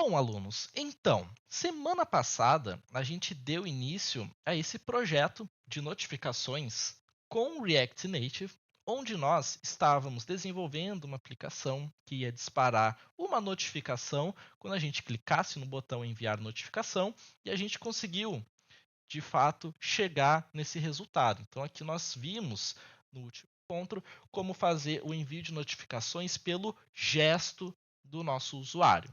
Bom, alunos, então, semana passada a gente deu início a esse projeto de notificações com o React Native, onde nós estávamos desenvolvendo uma aplicação que ia disparar uma notificação quando a gente clicasse no botão enviar notificação e a gente conseguiu, de fato, chegar nesse resultado. Então, aqui nós vimos no último encontro como fazer o envio de notificações pelo gesto do nosso usuário.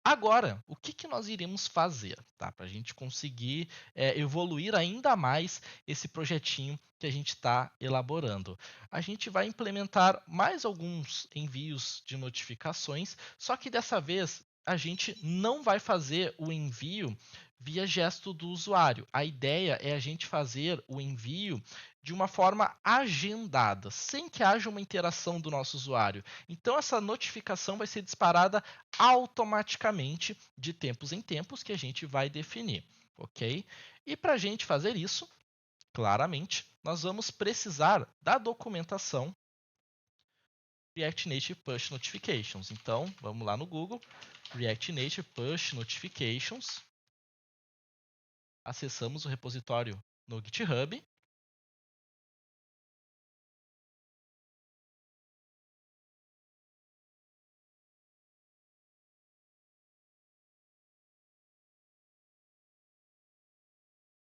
Agora, o que nós iremos fazer, tá? Para a gente conseguir evoluir ainda mais esse projetinho que a gente está elaborando. A gente vai implementar mais alguns envios de notificações, só que dessa vez a gente não vai fazer o envio via gesto do usuário. A ideia é a gente fazer o envio de uma forma agendada, sem que haja uma interação do nosso usuário. Então, essa notificação vai ser disparada automaticamente de tempos em tempos que a gente vai definir, ok? E para a gente fazer isso, claramente, nós vamos precisar da documentação React Native Push Notifications. Então, vamos lá no Google, React Native Push Notifications, acessamos o repositório no GitHub.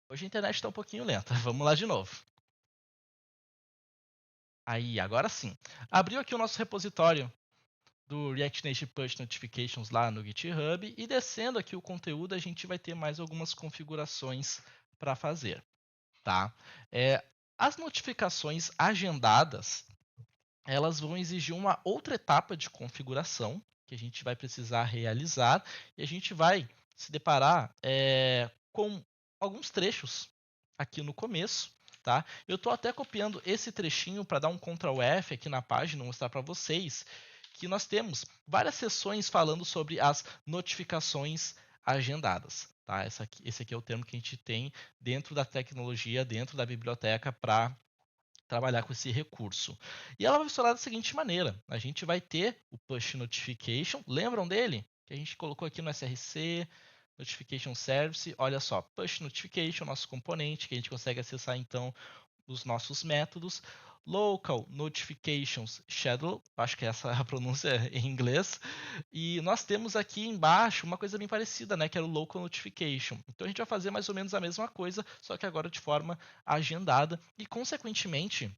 Hoje a internet está um pouquinho lenta, vamos lá de novo. Aí, agora sim. Abriu aqui o nosso repositório do React Native Push Notifications lá no GitHub e descendo aqui o conteúdo a gente vai ter mais algumas configurações para fazer, tá? As notificações agendadas, elas vão exigir uma outra etapa de configuração que a gente vai precisar realizar e a gente vai se deparar com alguns trechos aqui no começo. Tá? Eu estou até copiando esse trechinho para dar um Ctrl F aqui na página, mostrar para vocês que nós temos várias sessões falando sobre as notificações agendadas. Tá? Esse aqui é o termo que a gente tem dentro da tecnologia, dentro da biblioteca para trabalhar com esse recurso. E ela vai funcionar da seguinte maneira: a gente vai ter o push notification, lembram dele? Que a gente colocou aqui no SRC, Notification Service, olha só, push notification, nosso componente, que a gente consegue acessar então os nossos métodos. Local Notifications Schedule, acho que essa é a pronúncia em inglês. E nós temos aqui embaixo uma coisa bem parecida, né, que era o Local Notification. Então a gente vai fazer mais ou menos a mesma coisa, só que agora de forma agendada e, consequentemente,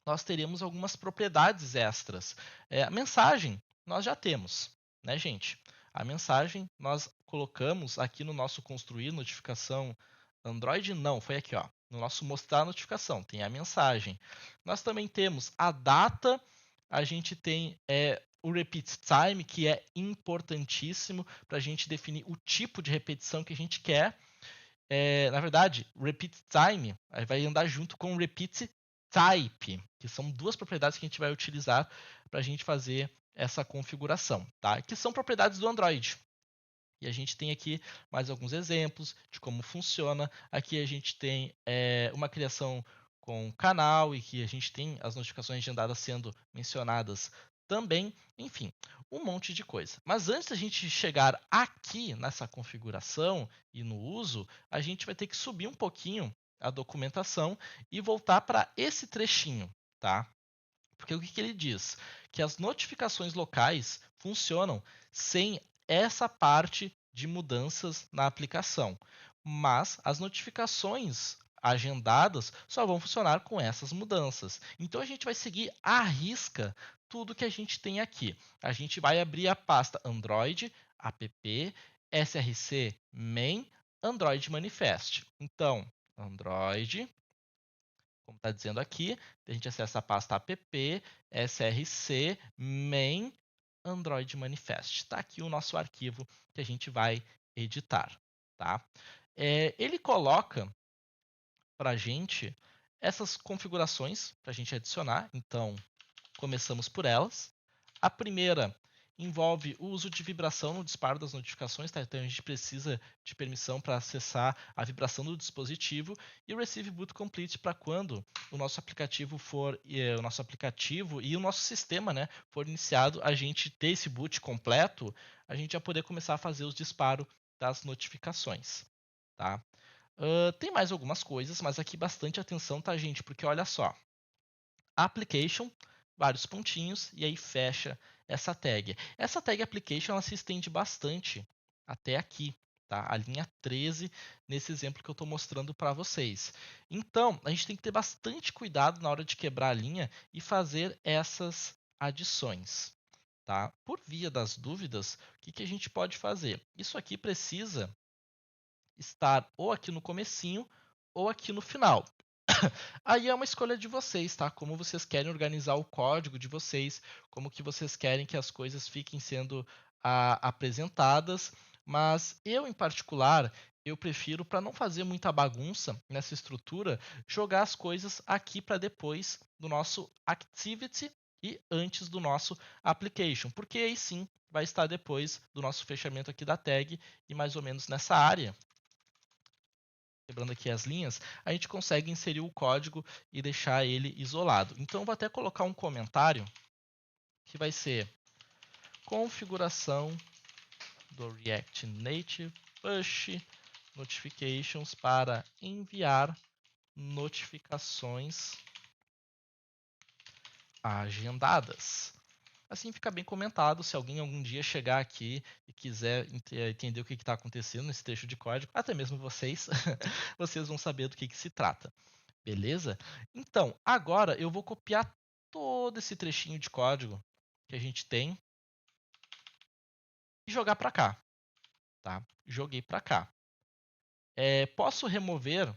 nós teremos algumas propriedades extras. A mensagem nós já temos, né, gente? A mensagem nós colocamos aqui no nosso construir notificação Android, não, foi aqui, ó. No nosso mostrar notificação, tem a mensagem. Nós também temos a data, a gente tem o repeat time, que é importantíssimo para a gente definir o tipo de repetição que a gente quer. Na verdade, repeat time vai andar junto com repeat type, que são duas propriedades que a gente vai utilizar para a gente fazer essa configuração, tá? Que são propriedades do Android. E a gente tem aqui mais alguns exemplos de como funciona. Aqui a gente tem uma criação com canal e que a gente tem as notificações agendadas sendo mencionadas também. Enfim, um monte de coisa. Mas antes da gente chegar aqui nessa configuração e no uso, a gente vai ter que subir um pouquinho a documentação e voltar para esse trechinho, tá? Porque o que ele diz? Que as notificações locais funcionam sem essa parte de mudanças na aplicação. Mas as notificações agendadas só vão funcionar com essas mudanças. Então a gente vai seguir à risca tudo que a gente tem aqui. A gente vai abrir a pasta Android, app, src main, Android Manifest. Então, Android, como está dizendo aqui, a gente acessa a pasta app, src, main, Android Manifest. Está aqui o nosso arquivo que a gente vai editar. Tá? Ele coloca para a gente essas configurações para a gente adicionar. Então, começamos por elas. A primeira, envolve o uso de vibração no disparo das notificações, tá? Então a gente precisa de permissão para acessar a vibração do dispositivo, e o Receive Boot Complete para quando o nosso aplicativo e o nosso sistema, né, for iniciado, a gente ter esse boot completo, a gente já poder começar a fazer os disparos das notificações, tá? Tem mais algumas coisas, mas aqui bastante atenção, tá, gente? Porque olha só, application, vários pontinhos, e aí fecha essa tag. Essa tag application ela se estende bastante até aqui, tá? A linha 13, nesse exemplo que eu estou mostrando para vocês. Então, a gente tem que ter bastante cuidado na hora de quebrar a linha e fazer essas adições. Tá? Por via das dúvidas, o que a gente pode fazer? Isso aqui precisa estar ou aqui no comecinho ou aqui no final. Aí é uma escolha de vocês, tá? Como vocês querem organizar o código de vocês, como que vocês querem que as coisas fiquem sendo apresentadas, mas eu, em particular, eu prefiro, para não fazer muita bagunça nessa estrutura, jogar as coisas aqui para depois do nosso activity e antes do nosso application, porque aí sim vai estar depois do nosso fechamento aqui da tag e mais ou menos nessa área, quebrando aqui as linhas, a gente consegue inserir o código e deixar ele isolado. Então, eu vou até colocar um comentário que vai ser configuração do React Native Push Notifications para enviar notificações agendadas. Assim fica bem comentado, se alguém algum dia chegar aqui e quiser entender o que está acontecendo nesse trecho de código, até mesmo vocês, vocês vão saber do que se trata. Beleza? Então, agora eu vou copiar todo esse trechinho de código que a gente tem e jogar para cá. Tá? Joguei para cá. Posso remover,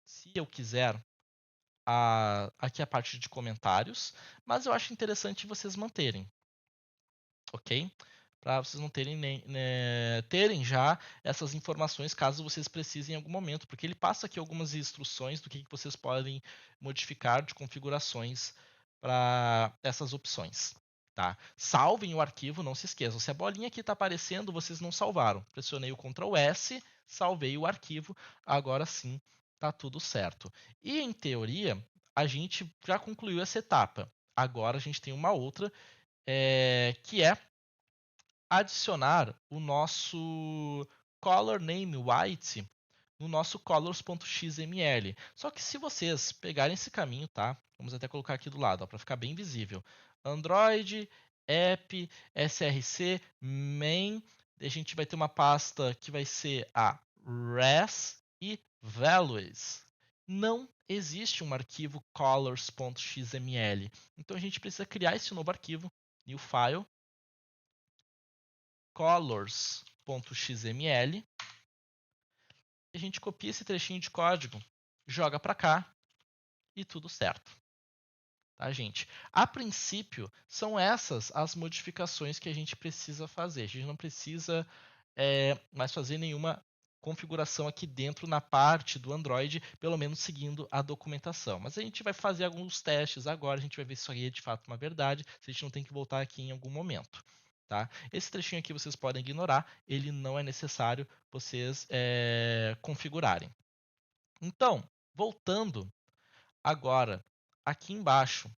se eu quiser, aqui a parte de comentários, mas eu acho interessante vocês manterem. Ok? Para vocês não terem já essas informações caso vocês precisem em algum momento, porque ele passa aqui algumas instruções do que vocês podem modificar de configurações para essas opções. Tá? Salvem o arquivo, não se esqueçam. Se a bolinha aqui está aparecendo, vocês não salvaram. Pressionei o Ctrl S, salvei o arquivo, agora sim está tudo certo. E em teoria, a gente já concluiu essa etapa. Agora a gente tem uma outra, que é adicionar o nosso color name white no nosso colors.xml. Só que se vocês pegarem esse caminho, tá? Vamos até colocar aqui do lado, para ficar bem visível. Android, app, src, main. A gente vai ter uma pasta que vai ser a res e values. Não existe um arquivo colors.xml. Então a gente precisa criar esse novo arquivo, new file, colors.xml. A gente copia esse trechinho de código, joga para cá e tudo certo. Tá, gente? A princípio, são essas as modificações que a gente precisa fazer. A gente não precisa mais fazer nenhuma configuração aqui dentro na parte do Android, pelo menos seguindo a documentação. Mas a gente vai fazer alguns testes agora, a gente vai ver se isso aí é de fato uma verdade, se a gente não tem que voltar aqui em algum momento. Tá? Esse trechinho aqui vocês podem ignorar, ele não é necessário vocês configurarem. Então, voltando agora aqui embaixo,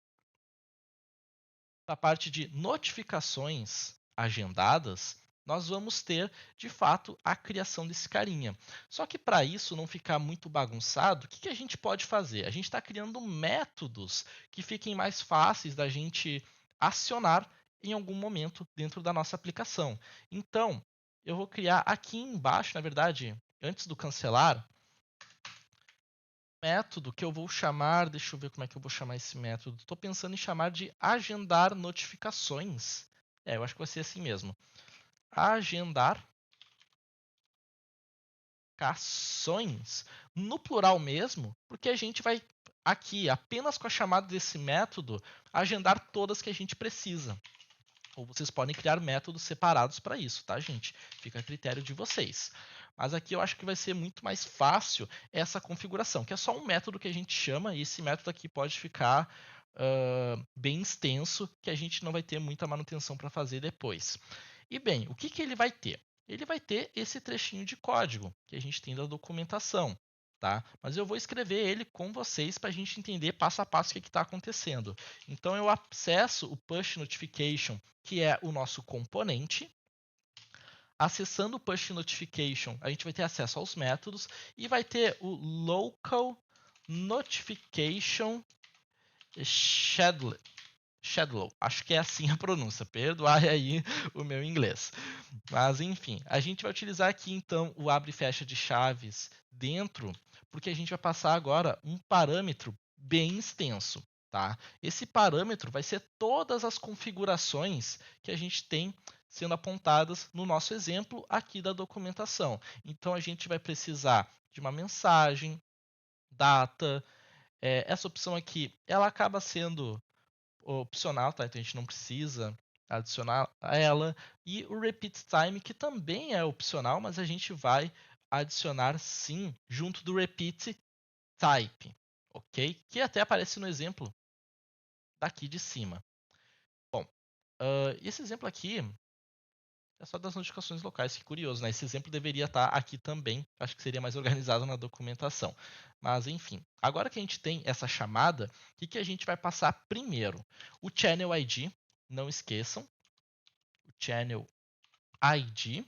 na parte de notificações agendadas, nós vamos ter, de fato, a criação desse carinha. Só que para isso não ficar muito bagunçado, o que a gente pode fazer? A gente está criando métodos que fiquem mais fáceis da gente acionar em algum momento dentro da nossa aplicação. Então, eu vou criar aqui embaixo, na verdade, antes do cancelar, método que eu vou chamar, deixa eu ver como é que eu vou chamar esse método. Estou pensando em chamar de agendar notificações. Eu acho que vai ser assim mesmo. Agendar notificações, no plural mesmo, porque a gente vai aqui, apenas com a chamada desse método, agendar todas que a gente precisa. Ou vocês podem criar métodos separados para isso, tá, gente? Fica a critério de vocês. Mas aqui eu acho que vai ser muito mais fácil essa configuração, que é só um método que a gente chama, e esse método aqui pode ficar bem extenso que a gente não vai ter muita manutenção para fazer depois. E bem, o que ele vai ter? Ele vai ter esse trechinho de código que a gente tem da documentação. Tá? Mas eu vou escrever ele com vocês para a gente entender passo a passo o que está acontecendo. Então eu acesso o push notification, que é o nosso componente. Acessando o push notification, a gente vai ter acesso aos métodos e vai ter o local notification scheduler. Acho que é assim a pronúncia. Perdoai aí o meu inglês. Mas enfim, a gente vai utilizar aqui então o abre e fecha de chaves dentro, porque a gente vai passar agora um parâmetro bem extenso. Tá? Esse parâmetro vai ser todas as configurações que a gente tem sendo apontadas no nosso exemplo aqui da documentação. Então a gente vai precisar de uma mensagem, data. Essa opção aqui, ela acaba sendo opcional, tá? Então a gente não precisa adicionar ela. E o repeat time, que também é opcional, mas a gente vai adicionar sim junto do repeat type, ok? Que até aparece no exemplo daqui de cima. Bom, esse exemplo aqui é só das notificações locais, que curioso, né? Esse exemplo deveria estar aqui também, acho que seria mais organizado na documentação. Mas enfim, agora que a gente tem essa chamada, o que a gente vai passar primeiro? O Channel ID, não esqueçam, o Channel ID.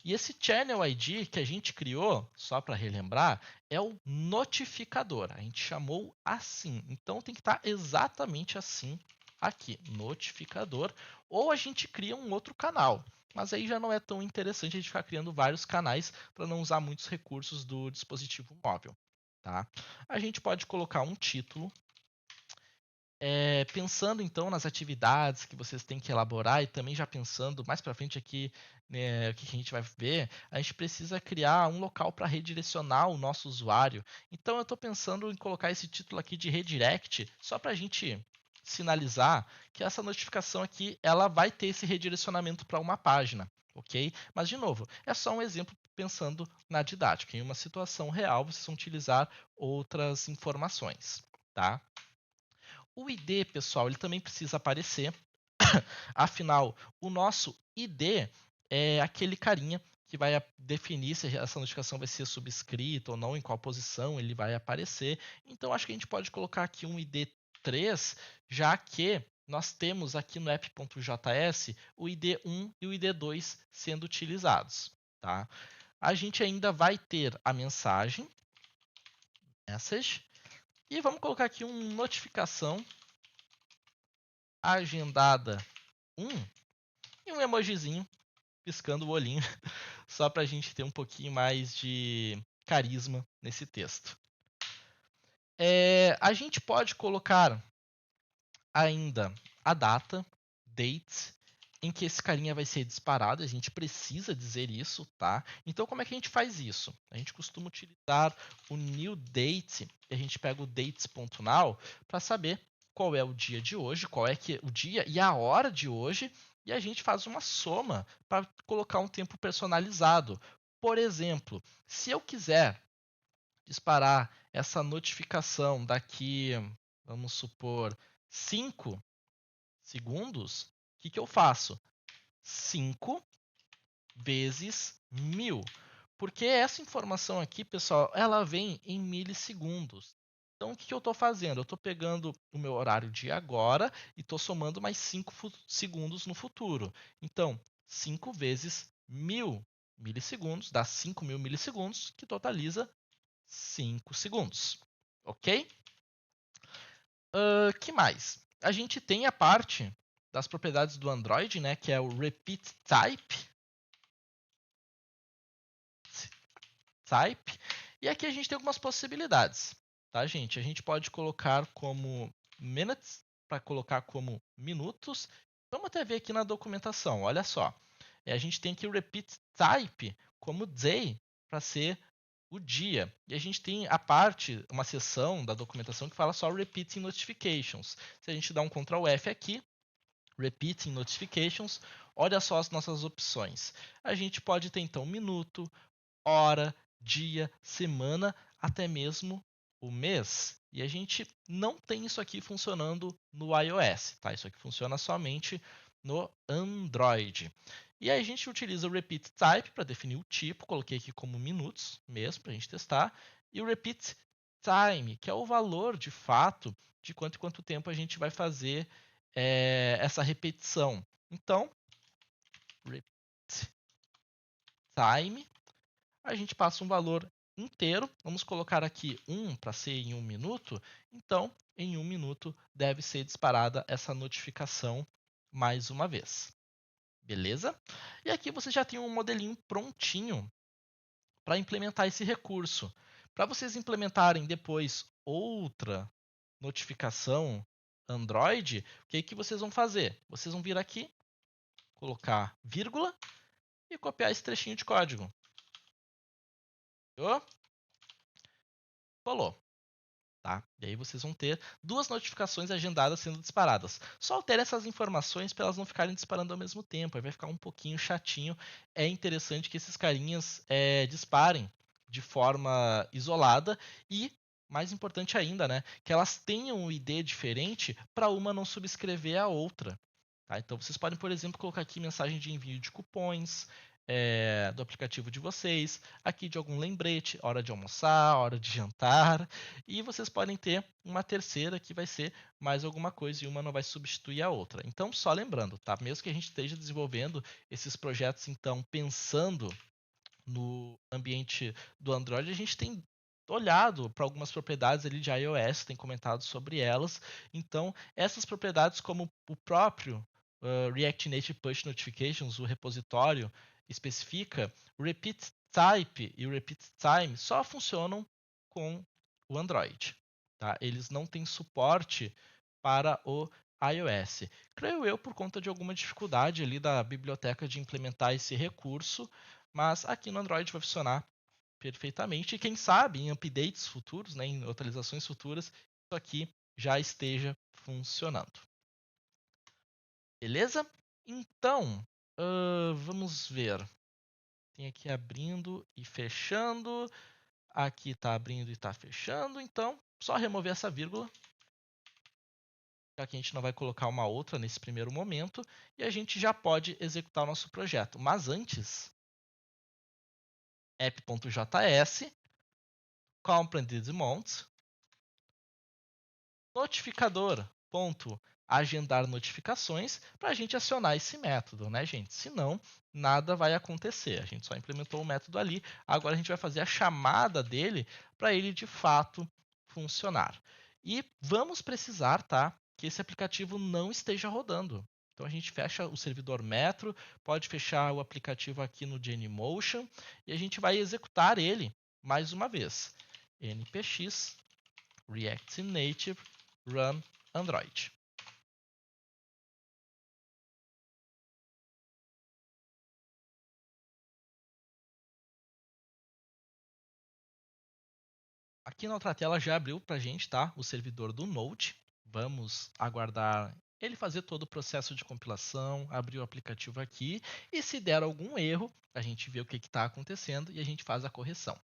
E esse Channel ID que a gente criou, só para relembrar, é o notificador. A gente chamou assim, então tem que estar exatamente assim aqui, notificador, ou a gente cria um outro canal. Mas aí já não é tão interessante a gente ficar criando vários canais para não usar muitos recursos do dispositivo móvel. Tá? A gente pode colocar um título. Pensando então nas atividades que vocês têm que elaborar e também já pensando mais para frente aqui, né, o que a gente vai ver, a gente precisa criar um local para redirecionar o nosso usuário. Então eu estou pensando em colocar esse título aqui de redirect só para a gente sinalizar que essa notificação aqui ela vai ter esse redirecionamento para uma página, ok? Mas de novo, é só um exemplo pensando na didática. Em uma situação real, vocês vão utilizar outras informações, tá? O ID, pessoal, ele também precisa aparecer. Afinal, o nosso ID é aquele carinha que vai definir se essa notificação vai ser subscrita ou não, em qual posição ele vai aparecer. Então, acho que a gente pode colocar aqui um ID3, já que nós temos aqui no app.js o ID1 e o ID2 sendo utilizados. Tá? A gente ainda vai ter a mensagem, message, e vamos colocar aqui uma notificação agendada 1 e um emojizinho piscando o olhinho, só para a gente ter um pouquinho mais de carisma nesse texto. A gente pode colocar ainda a data, date, em que esse carinha vai ser disparado, a gente precisa dizer isso, tá? Então, como é que a gente faz isso? A gente costuma utilizar o new date, e a gente pega o dates.now para saber qual é o dia de hoje, qual é o dia e a hora de hoje, e a gente faz uma soma para colocar um tempo personalizado. Por exemplo, se eu quiser disparar essa notificação daqui, vamos supor, 5 segundos, o que eu faço? 5 vezes 1000. Porque essa informação aqui, pessoal, ela vem em milissegundos. Então, o que eu estou fazendo? Eu estou pegando o meu horário de agora e estou somando mais 5 segundos no futuro. Então, 5 vezes 1000 milissegundos dá 5.000 milissegundos, que totaliza 5 segundos. Ok? Que mais? A gente tem a parte das propriedades do Android, né, que é o repeat type. E aqui a gente tem algumas possibilidades, tá, gente? A gente pode colocar como minutes, para colocar como minutos. Vamos até ver aqui na documentação, olha só. A gente tem aqui o repeat type como day, para ser o dia. E a gente tem a parte, uma seção da documentação que fala só repeating notifications. Se a gente dá um Ctrl F aqui, repeating notifications, olha só as nossas opções. A gente pode ter então minuto, hora, dia, semana, até mesmo o mês e a gente não tem isso aqui funcionando no iOS, tá? Isso aqui funciona somente no Android. E aí a gente utiliza o repeat type para definir o tipo, coloquei aqui como minutos mesmo para a gente testar, e o repeat time, que é o valor de fato de quanto tempo a gente vai fazer essa repetição. Então, repeat time, a gente passa um valor inteiro. Vamos colocar aqui 1 para ser em 1 minuto. Então, em 1 minuto deve ser disparada essa notificação mais uma vez. Beleza? E aqui você já tem um modelinho prontinho para implementar esse recurso. Para vocês implementarem depois outra notificação Android, o que vocês vão fazer? Vocês vão vir aqui, colocar vírgula e copiar esse trechinho de código. Colou. Tá? E aí vocês vão ter 2 notificações agendadas sendo disparadas. Só altere essas informações para elas não ficarem disparando ao mesmo tempo. Aí vai ficar um pouquinho chatinho. É interessante que esses carinhas disparem de forma isolada e, mais importante ainda, né, que elas tenham um ID diferente para uma não subscrever a outra. Tá? Então vocês podem, por exemplo, colocar aqui mensagem de envio de cupons do aplicativo de vocês, aqui de algum lembrete, hora de almoçar, hora de jantar, e vocês podem ter uma terceira que vai ser mais alguma coisa e uma não vai substituir a outra. Então, só lembrando, tá? Mesmo que a gente esteja desenvolvendo esses projetos, então, pensando no ambiente do Android, a gente tem olhado para algumas propriedades ali de iOS, tem comentado sobre elas. Então, essas propriedades, como o próprio React Native Push Notifications, o repositório, especifica, o repeat type e o repeat time só funcionam com o Android. Tá? Eles não têm suporte para o iOS. Creio eu por conta de alguma dificuldade ali da biblioteca de implementar esse recurso, mas aqui no Android vai funcionar perfeitamente. E quem sabe em updates futuros, né, em atualizações futuras, isso aqui já esteja funcionando. Beleza? Então, vamos ver. Tem aqui abrindo e fechando. Aqui está abrindo e está fechando. Então, só remover essa vírgula. Já que a gente não vai colocar uma outra nesse primeiro momento. E a gente já pode executar o nosso projeto. Mas antes, app.js, completed mount, notificador.agendar notificações para a gente acionar esse método, né, gente? Senão, nada vai acontecer. A gente só implementou o método ali, agora a gente vai fazer a chamada dele para ele de fato funcionar. E vamos precisar, tá, que esse aplicativo não esteja rodando. Então a gente fecha o servidor Metro, pode fechar o aplicativo aqui no Genymotion e a gente vai executar ele mais uma vez. npx React Native Run Android. Aqui na outra tela já abriu para a gente, tá? O servidor do Node. Vamos aguardar ele fazer todo o processo de compilação, abrir o aplicativo aqui e se der algum erro, a gente vê o que está acontecendo e a gente faz a correção,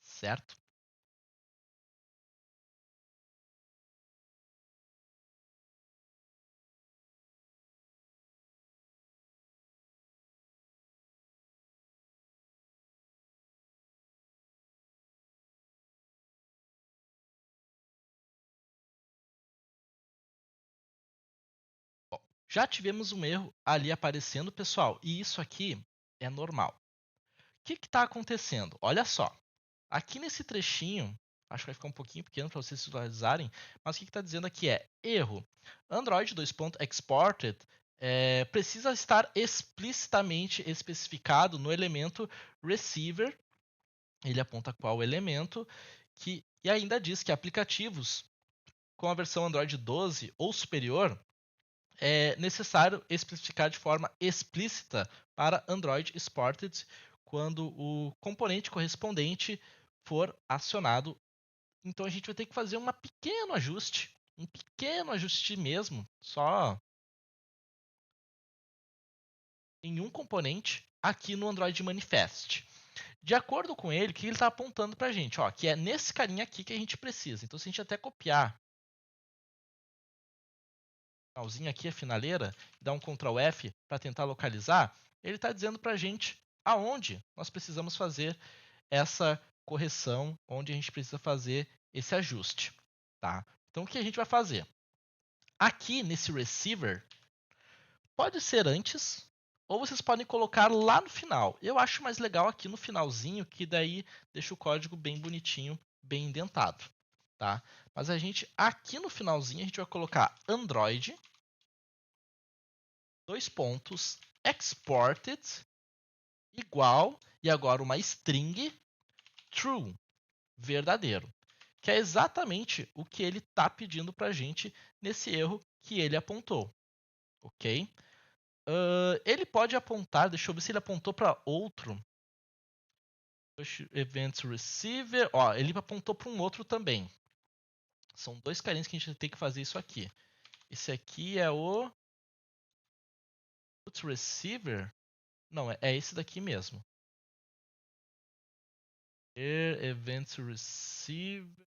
certo? Bom, já tivemos um erro ali aparecendo, pessoal, e isso aqui é normal. O que está acontecendo? Olha só, aqui nesse trechinho, acho que vai ficar um pouquinho pequeno para vocês visualizarem, mas o que está dizendo aqui é erro. Android 2.exported precisa estar explicitamente especificado no elemento receiver. Ele aponta qual elemento, e ainda diz que aplicativos com a versão Android 12 ou superior é necessário especificar de forma explícita para Android Exported quando o componente correspondente for acionado. Então a gente vai ter que fazer um pequeno ajuste mesmo, só em um componente aqui no Android Manifest. De acordo com ele, o que ele está apontando para a gente? Ó, que é nesse carinha aqui que a gente precisa. Então, se a gente até copiar o finalzinho aqui, a finaleira, dar um Ctrl F para tentar localizar, ele está dizendo para a gente aonde nós precisamos fazer essa correção, onde a gente precisa fazer esse ajuste. Tá? Então, o que a gente vai fazer? Aqui nesse receiver, pode ser antes, ou vocês podem colocar lá no final. Eu acho mais legal aqui no finalzinho, que daí deixa o código bem bonitinho, bem indentado. Tá? Mas a gente, aqui no finalzinho, a gente vai colocar Android, dois pontos, exported, igual, e agora uma string, true, verdadeiro. Que é exatamente o que ele está pedindo para a gente nesse erro que ele apontou. Ok? Ele pode apontar, deixa eu ver se ele apontou para outro. Events Receiver. Ó, ele apontou para um outro também. São dois carinhos que a gente tem que fazer isso aqui. Esse aqui é o Put Receiver. Não, é esse daqui mesmo. Events Receiver.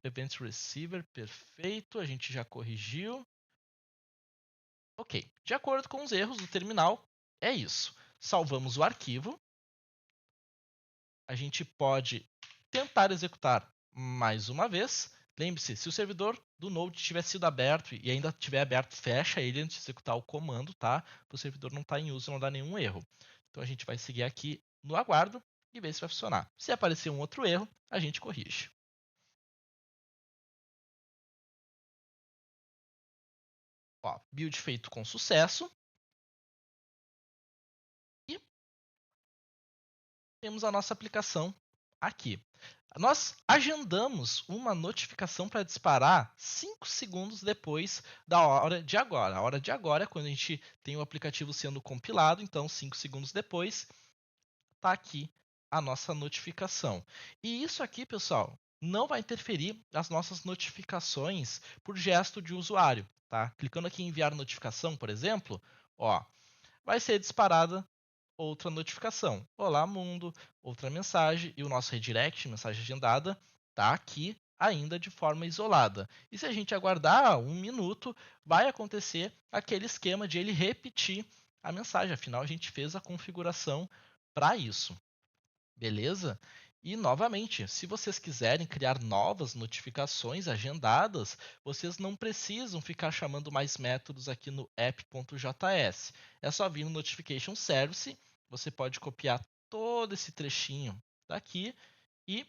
Events Receiver, perfeito. A gente já corrigiu. Ok. De acordo com os erros do terminal, é isso. Salvamos o arquivo. A gente pode tentar executar mais uma vez. Lembre-se, se o servidor do Node tiver sido aberto e ainda estiver aberto, fecha ele antes de executar o comando, tá? Para o servidor não estar em uso e não dar nenhum erro. Então a gente vai seguir aqui no aguardo e ver se vai funcionar. Se aparecer um outro erro, a gente corrige. Ó, build feito com sucesso. E temos a nossa aplicação aqui. Nós agendamos uma notificação para disparar 5 segundos depois da hora de agora. A hora de agora é quando a gente tem o aplicativo sendo compilado, então 5 segundos depois está aqui a nossa notificação. E isso aqui, pessoal, não vai interferir nas nossas notificações por gesto de usuário. Tá? Clicando aqui em enviar notificação, por exemplo, ó, vai ser disparada outra notificação. Olá, mundo, outra mensagem e o nosso redirect, mensagem agendada, está aqui ainda de forma isolada. E se a gente aguardar um minuto, vai acontecer aquele esquema de ele repetir a mensagem. Afinal, a gente fez a configuração para isso. Beleza? E novamente, se vocês quiserem criar novas notificações agendadas, vocês não precisam ficar chamando mais métodos aqui no app.js. É só vir no Notification Service, você pode copiar todo esse trechinho daqui e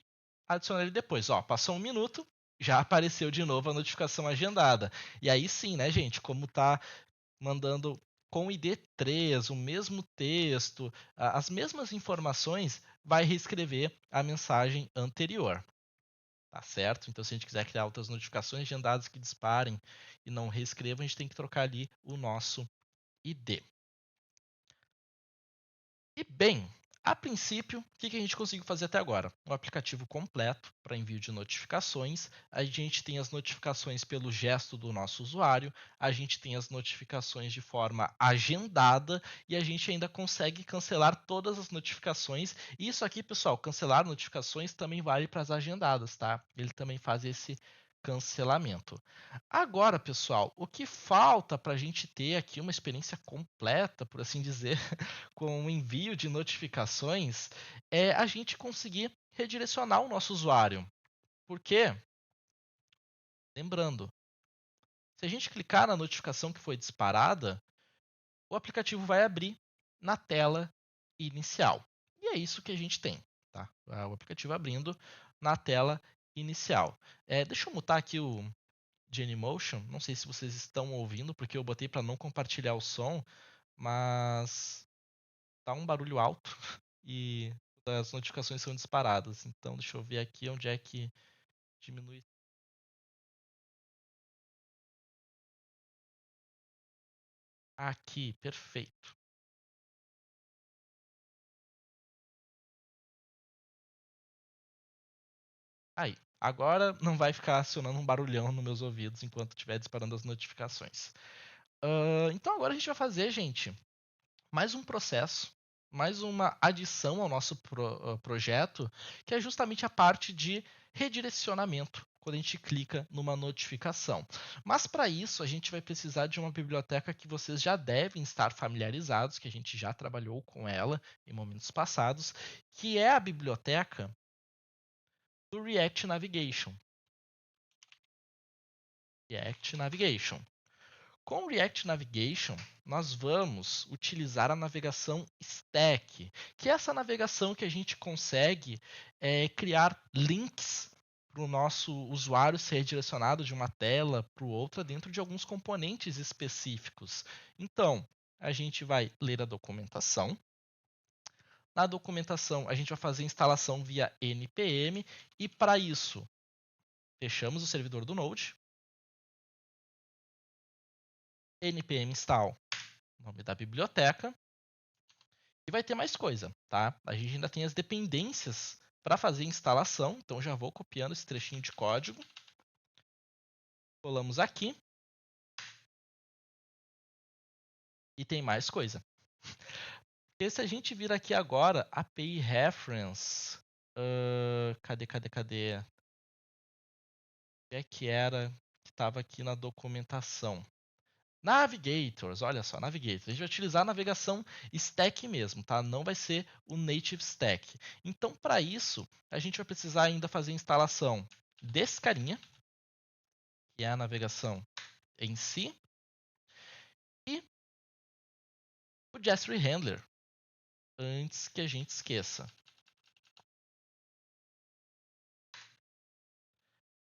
adicionar ele depois. Ó, passou um minuto, já apareceu de novo a notificação agendada. E aí sim, né, gente, como tá mandando com o ID3, o mesmo texto, as mesmas informações, vai reescrever a mensagem anterior. Tá certo? Então, se a gente quiser criar outras notificações agendadas que disparem e não reescrevam, a gente tem que trocar ali o nosso ID. E bem, a princípio, o que a gente conseguiu fazer até agora? Um aplicativo completo para envio de notificações. A gente tem as notificações pelo gesto do nosso usuário, a gente tem as notificações de forma agendada e a gente ainda consegue cancelar todas as notificações. E isso aqui, pessoal, cancelar notificações também vale para as agendadas, tá? Ele também faz esse cancelamento. Agora, pessoal, o que falta para a gente ter aqui uma experiência completa, por assim dizer, com o envio de notificações, é a gente conseguir redirecionar o nosso usuário. Porque, lembrando, se a gente clicar na notificação que foi disparada, o aplicativo vai abrir na tela inicial. E é isso que a gente tem, tá? O aplicativo abrindo na tela inicial. Deixa eu mutar aqui o Genymotion. Não sei se vocês estão ouvindo, porque eu botei para não compartilhar o som, mas tá um barulho alto e as notificações são disparadas. Então, deixa eu ver aqui onde é que diminui. Aqui, perfeito. Aí, agora não vai ficar acionando um barulhão nos meus ouvidos enquanto estiver disparando as notificações. Então agora a gente vai fazer, gente, mais um processo mais uma adição ao nosso projeto, que é justamente a parte de redirecionamento, quando a gente clica numa notificação. Mas para isso, a gente vai precisar de uma biblioteca que vocês já devem estar familiarizados, que a gente já trabalhou com ela em momentos passados, que é a biblioteca do React Navigation. React Navigation. Com o React Navigation, nós vamos utilizar a navegação Stack, que é essa navegação que a gente consegue criar links para o nosso usuário ser direcionado de uma tela para outra dentro de alguns componentes específicos. Então, a gente vai ler a documentação. Na documentação, a gente vai fazer a instalação via npm e, para isso, fechamos o servidor do Node. npm install, nome da biblioteca. E vai ter mais coisa, tá? A gente ainda tem as dependências para fazer a instalação, então já vou copiando esse trechinho de código. Colamos aqui. E tem mais coisa. Porque se a gente vir aqui agora, API Reference, cadê? O que é que era que estava aqui na documentação? Navigators, olha só, Navigators. A gente vai utilizar a navegação stack mesmo, tá? Não vai ser o native stack. Então, para isso, a gente vai precisar ainda fazer a instalação desse carinha, que é a navegação em si, e o Jasper Handler, antes que a gente esqueça.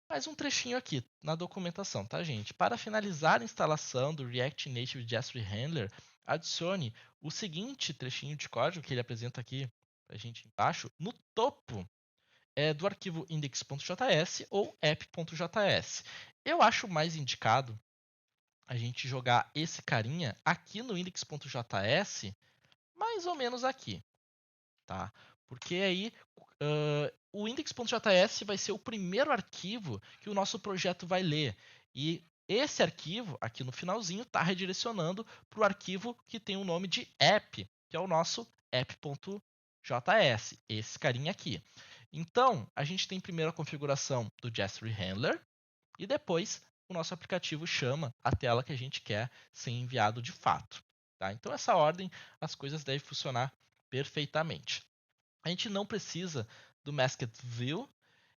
Mais um trechinho aqui na documentação, tá, gente? Para finalizar a instalação do React Native Jasper Handler, adicione o seguinte trechinho de código que ele apresenta aqui para a gente embaixo, no topo do arquivo index.js ou app.js. Eu acho mais indicado a gente jogar esse carinha aqui no index.js, mais ou menos aqui, tá? Porque aí o index.js vai ser o primeiro arquivo que o nosso projeto vai ler. E esse arquivo, aqui no finalzinho, está redirecionando para o arquivo que tem o nome de app, que é o nosso app.js, esse carinha aqui. Então, a gente tem primeiro a configuração do Jasper Handler e depois o nosso aplicativo chama a tela que a gente quer ser enviado de fato. Tá? Então, essa ordem, as coisas devem funcionar perfeitamente. A gente não precisa do Masked View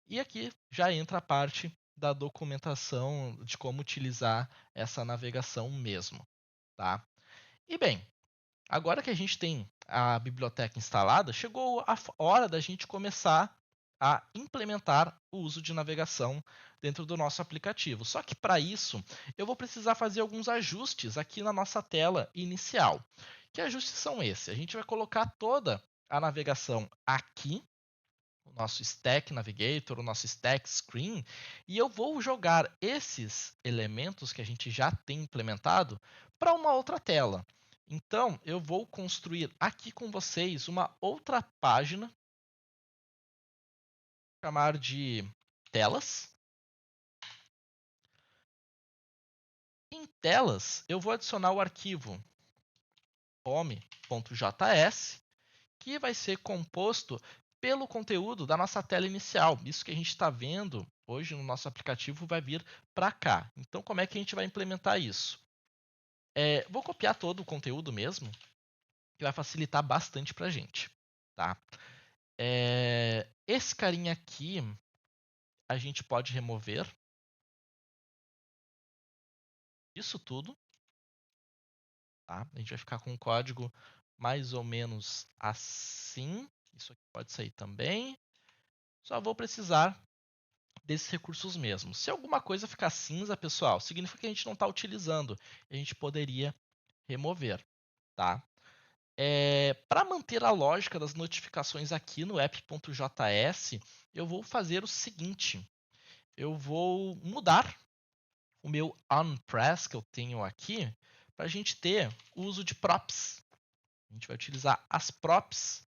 e aqui já entra a parte da documentação de como utilizar essa navegação mesmo. Tá? E bem, agora que a gente tem a biblioteca instalada, chegou a hora da gente começar a implementar o uso de navegação dentro do nosso aplicativo. Só que para isso, eu vou precisar fazer alguns ajustes aqui na nossa tela inicial. Que ajustes são esses? A gente vai colocar toda a navegação aqui, o nosso Stack Navigator, o nosso Stack Screen, e eu vou jogar esses elementos que a gente já tem implementado para uma outra tela. Então, eu vou construir aqui com vocês uma outra página, chamar de telas. Em telas, eu vou adicionar o arquivo home.js, que vai ser composto pelo conteúdo da nossa tela inicial. Isso que a gente está vendo hoje no nosso aplicativo vai vir para cá. Então, como é que a gente vai implementar isso? Vou copiar todo o conteúdo mesmo, que vai facilitar bastante para a gente. Tá? Esse carinha aqui, a gente pode remover isso tudo. Tá? A gente vai ficar com um código mais ou menos assim. Isso aqui pode sair também. Só vou precisar desses recursos mesmo. Se alguma coisa ficar cinza, pessoal, significa que a gente não está utilizando. A gente poderia remover. Tá? Para manter a lógica das notificações aqui no app.js, eu vou fazer o seguinte. Eu vou mudar o meu onPress que eu tenho aqui para a gente ter o uso de props. A gente vai utilizar as props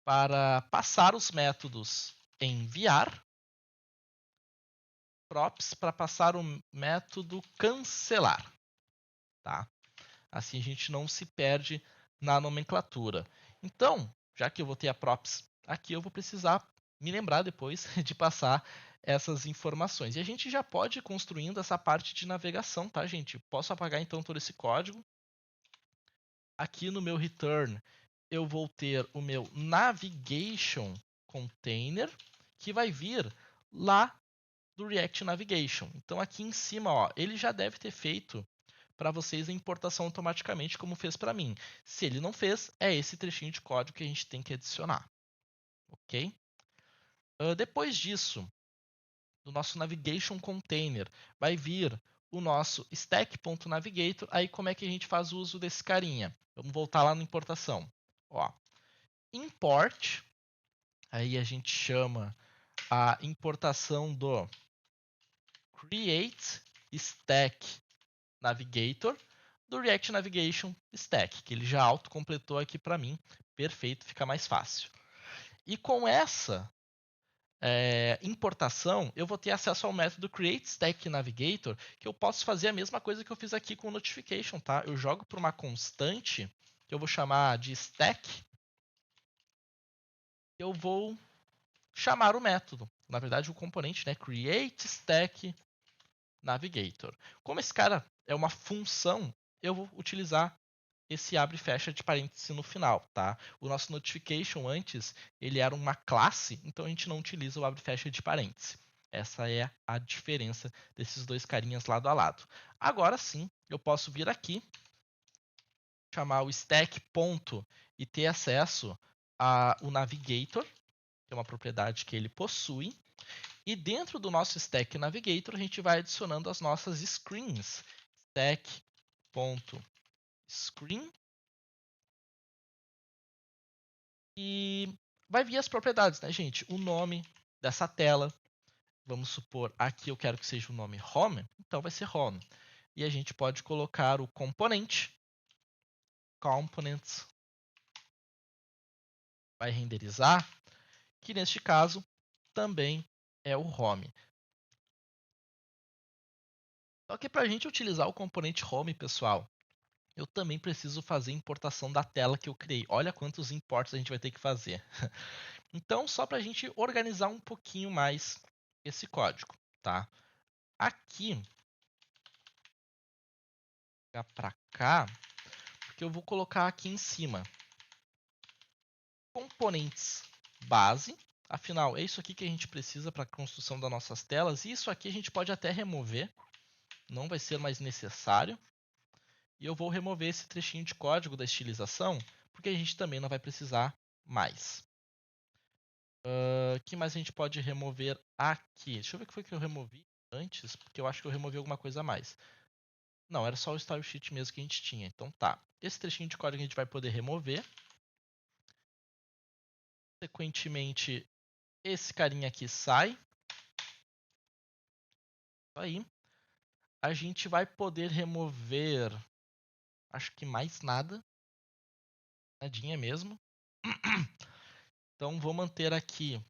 para passar os métodos enviar, props para passar o método cancelar. Tá? Assim a gente não se perde na nomenclatura. Então, já que eu vou ter a props aqui, eu vou precisar me lembrar depois de passar essas informações. E a gente já pode ir construindo essa parte de navegação, tá, gente? Posso apagar então todo esse código. Aqui no meu return, eu vou ter o meu navigation container, que vai vir lá do React Navigation. Então aqui em cima, ó, ele já deve ter feito para vocês a importação automaticamente, como fez para mim. Se ele não fez, é esse trechinho de código que a gente tem que adicionar. Ok? Depois disso, do nosso Navigation Container, vai vir o nosso stack.navigator. Aí como é que a gente faz o uso desse carinha? Vamos voltar lá na importação. Ó, import, aí a gente chama a importação do create stack navigator do React Navigation Stack, que ele já autocompletou aqui para mim. Perfeito, fica mais fácil. E com essa importação, eu vou ter acesso ao método createStackNavigator, que eu posso fazer a mesma coisa que eu fiz aqui com o notification, tá? Eu jogo para uma constante, que eu vou chamar de stack, eu vou chamar o método. Na verdade, o componente, né? createStackNavigator. Como esse cara é uma função, eu vou utilizar esse abre e fecha de parênteses no final, tá? O nosso notification antes, ele era uma classe, então a gente não utiliza o abre e fecha de parênteses. Essa é a diferença desses dois carinhas lado a lado. Agora sim, eu posso vir aqui, chamar o stack ponto e ter acesso ao navigator, que é uma propriedade que ele possui. E dentro do nosso stack navigator, a gente vai adicionando as nossas screens. Stack.screen. E vai vir as propriedades, né, gente? O nome dessa tela. Vamos supor, aqui eu quero que seja o nome home, então vai ser home. E a gente pode colocar o componente. Components. Vai renderizar, que neste caso também é o home. Só que para a gente utilizar o componente home, pessoal, eu também preciso fazer a importação da tela que eu criei. Olha quantos imports a gente vai ter que fazer. Então, só para a gente organizar um pouquinho mais esse código, tá? Aqui, para cá, porque eu vou colocar aqui em cima componentes base. Afinal, é isso aqui que a gente precisa para a construção das nossas telas. E isso aqui a gente pode até remover, não vai ser mais necessário. E eu vou remover esse trechinho de código da estilização, porque a gente também não vai precisar mais. O que mais a gente pode remover aqui? Deixa eu ver o que foi que eu removi antes, porque eu acho que eu removi alguma coisa a mais. Não, era só o style sheet mesmo que a gente tinha. Então tá. Esse trechinho de código a gente vai poder remover. Consequentemente, esse carinha aqui sai. Aí. A gente vai poder remover, acho que mais nada. Nadinha mesmo. Então vou manter aqui,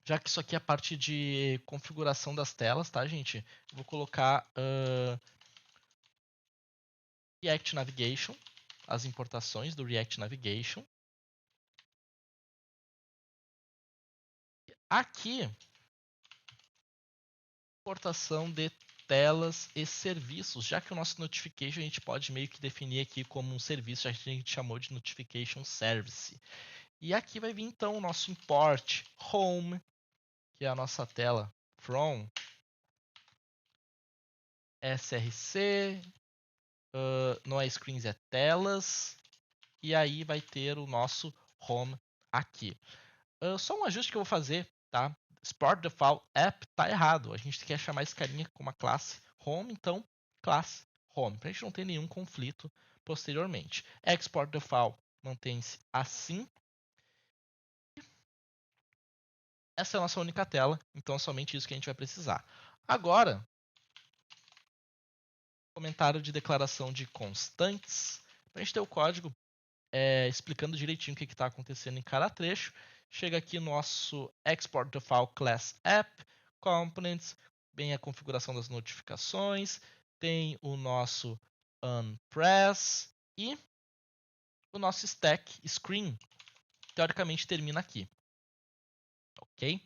já que isso aqui é a parte de configuração das telas, tá, gente? Vou colocar React Navigation, as importações do React Navigation. Aqui, importação de telas e serviços, já que o nosso notification a gente pode meio que definir aqui como um serviço, já que a gente chamou de notification service. E aqui vai vir então o nosso import home, que é a nossa tela from src, não é screens, é telas, e aí vai ter o nosso home aqui. Só um ajuste que eu vou fazer, tá? Sport Default App tá errado. A gente quer chamar esse carinha com uma classe home, então classe home, para a gente não ter nenhum conflito posteriormente. Export Default mantém-se assim. Essa é a nossa única tela, então é somente isso que a gente vai precisar. Agora, comentário de declaração de constantes. Para a gente ter o código explicando direitinho o que está acontecendo em cada trecho. Chega aqui no nosso Export Default Class App, Components, bem a configuração das notificações, tem o nosso Unpress e o nosso Stack Screen, teoricamente termina aqui, ok?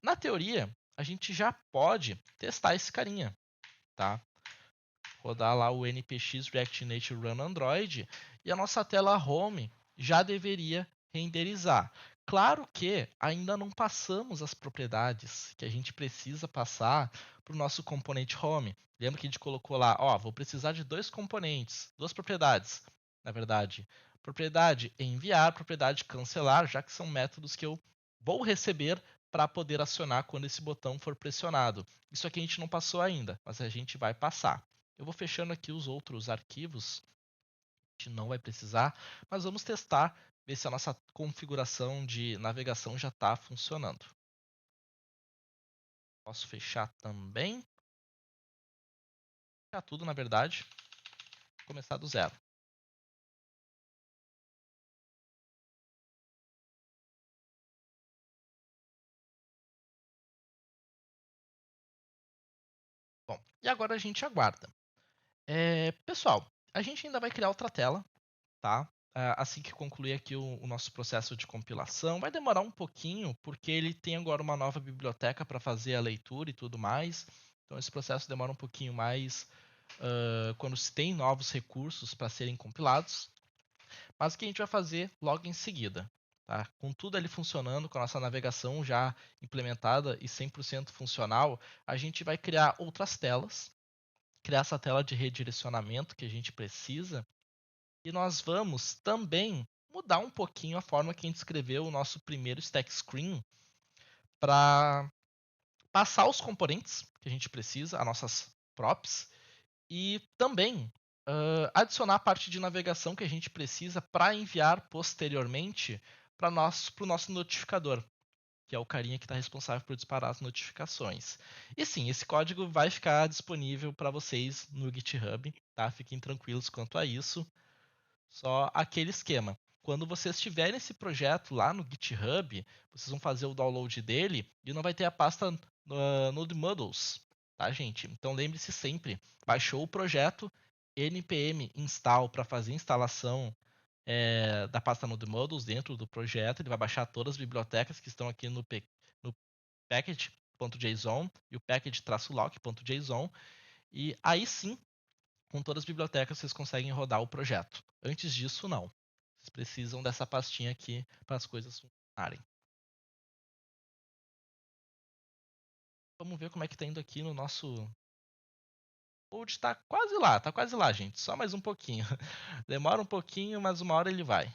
Na teoria, a gente já pode testar esse carinha, tá? Rodar lá o npx React Native Run Android e a nossa tela home já deveria renderizar. Claro que ainda não passamos as propriedades que a gente precisa passar para o nosso componente home. Lembra que a gente colocou lá, ó, vou precisar de dois componentes, duas propriedades, na verdade. Propriedade enviar, propriedade cancelar, já que são métodos que eu vou receber para poder acionar quando esse botão for pressionado. Isso aqui a gente não passou ainda, mas a gente vai passar. Eu vou fechando aqui os outros arquivos, a gente não vai precisar, mas vamos testar, ver se a nossa configuração de navegação já está funcionando. Posso fechar também. Fechar tudo, na verdade. Começar do zero. Bom, e agora a gente aguarda. Pessoal, a gente ainda vai criar outra tela, tá? Assim que concluir aqui o nosso processo de compilação. Vai demorar um pouquinho, porque ele tem agora uma nova biblioteca para fazer a leitura e tudo mais. Então esse processo demora um pouquinho mais quando se tem novos recursos para serem compilados. Mas o que a gente vai fazer logo em seguida? Tá? Com tudo ali funcionando, com a nossa navegação já implementada e 100% funcional, a gente vai criar outras telas, criar essa tela de redirecionamento que a gente precisa, e nós vamos também mudar um pouquinho a forma que a gente escreveu o nosso primeiro stack screen para passar os componentes que a gente precisa, as nossas props, e também adicionar a parte de navegação que a gente precisa para enviar posteriormente para o nosso notificador, que é o carinha que está responsável por disparar as notificações. E sim, esse código vai ficar disponível para vocês no GitHub, tá? Fiquem tranquilos quanto a isso. Só aquele esquema. Quando vocês tiverem esse projeto lá no GitHub, vocês vão fazer o download dele e não vai ter a pasta Node Modules, tá, gente? Então lembre-se sempre, baixou o projeto, npm install para fazer a instalação da pasta Node Modules dentro do projeto, ele vai baixar todas as bibliotecas que estão aqui no package.json e o package-lock.json, e aí sim com todas as bibliotecas vocês conseguem rodar o projeto. Antes disso, não. Vocês precisam dessa pastinha aqui para as coisas funcionarem. Vamos ver como é que está indo aqui no nosso code. Tá quase lá, gente. Só mais um pouquinho. Demora um pouquinho, mas uma hora ele vai.